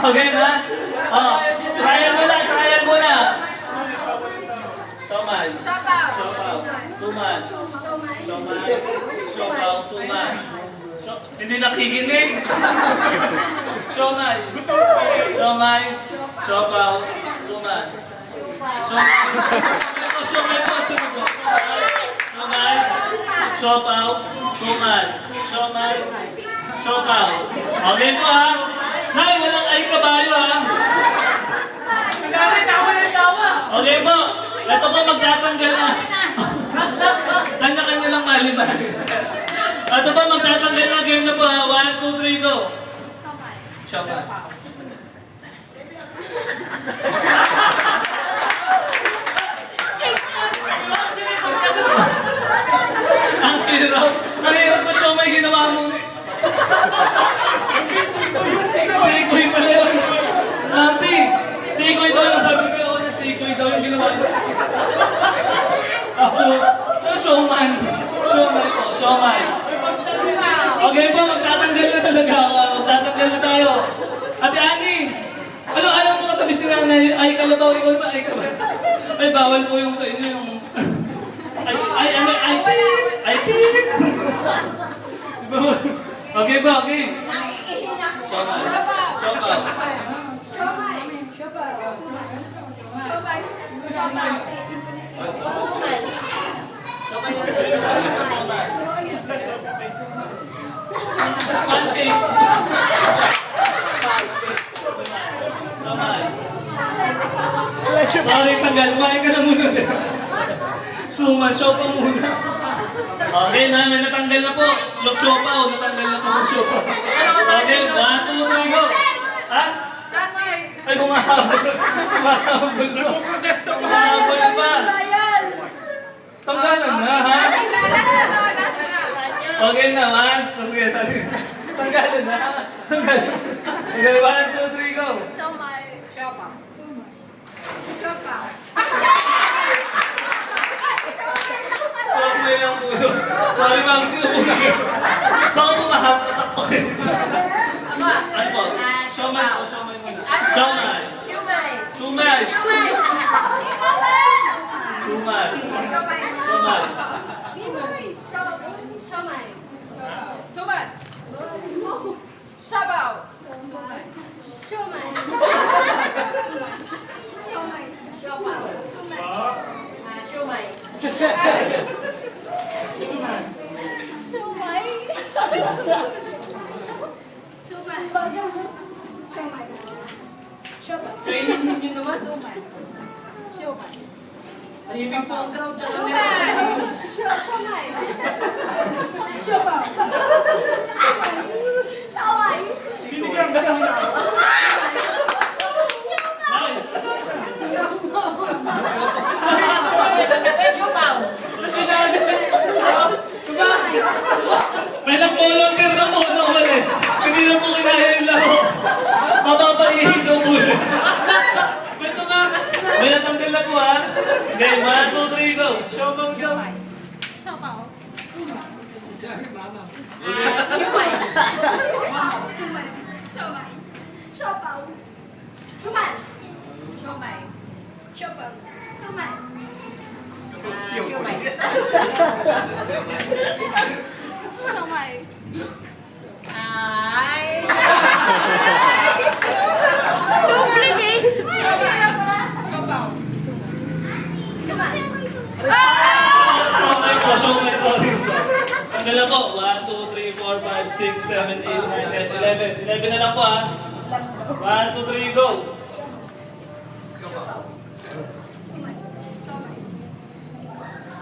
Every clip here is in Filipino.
Okay na? Oh, trial muna, trial muna. Somay. Siopaw. Suman. Somay. Siopaw, suman. Hindi nakikinig. Siomay. Siomay. Siopaw, suman. Siomay po, sunod po. Siomay. Siopaw, suman. Siomay. Siopaw. Okay po ha. Nay, walang ay kabayo ha. Okay po. Ito po magtatanggal na. Kanya-kanya lang maliban. Ito po magtatanggal na. Game na po ha. 1, 2, 3, go. Siomay. Ang hirap. Ang hirap ko siomay ginawa mo. Tikoy pala yun. Nancy, tikoy daw yung sabi ko. Tikoy daw yung ginawa niya. Siomay. Siomay po, siomay. Okay po, magtatanggal na talaga. Magtatanggal na tayo. Ate Annie, alam mo katabi si Nanay, ay kalabaw, ikaw ba? Ay, bawal po yung sa inyo yung... Okay ba? Okay. Siomay. Siopaw. Sorry, tagal. Kumain ka na muna. Suman, siopaw muna. Okay na, may natanggal na po. Siopaw, natanggal na po ng siopaw. Okay, 1, 2, 3, go. Ha? Ay, bumahabol. Bumahabol bro. Bumahabol pa. Tanggalan na, ha? Okay na, 1. Sige, sorry. Tanggalan na. Tanggalan. Okay, 1, 2, 3, go. Siopaw. Sorry lang po. Sorry, ma'am. Sinuuna. Baka bumahabol. Ano po? Siomay o siomay muna? Siomay. Siomay. Siomay. Kainin niyo naman. Tahimik po ang crowd sa kanila. Sinigang ba naman ako? May nag-volunteer na po nung umalis. Hindi na po kinaya yung laro. Mapapaihin daw po siya. May tumakas na. May natanggal na po ha. Okay, 1, 2, 3, go. Siopaw daw. Siomay po, siomay, sorry. Tanggal na po. 1, 2, 3, 4, 5, 6, 7, 8, 9, 10, 11. 11 na lang po ha. 1, 2, 3, go.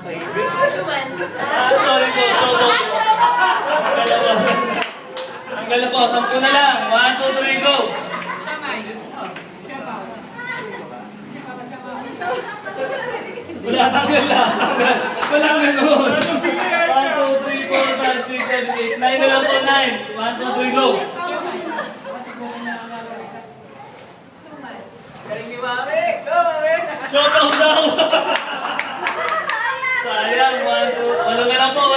Sorry po, siopaw. Tanggal na po, 10 na lang. 1, 2, 3, go. Wala, tanggal na. Wala ganun. 1, 2, 3, 4, 5, 6, 7, 8, 9 na lang po, 9. 1, 2, 3, go. Galing ni Mami. Go, Mami. Siopaw daw. Sayang, 1, 2. Wala na lang po.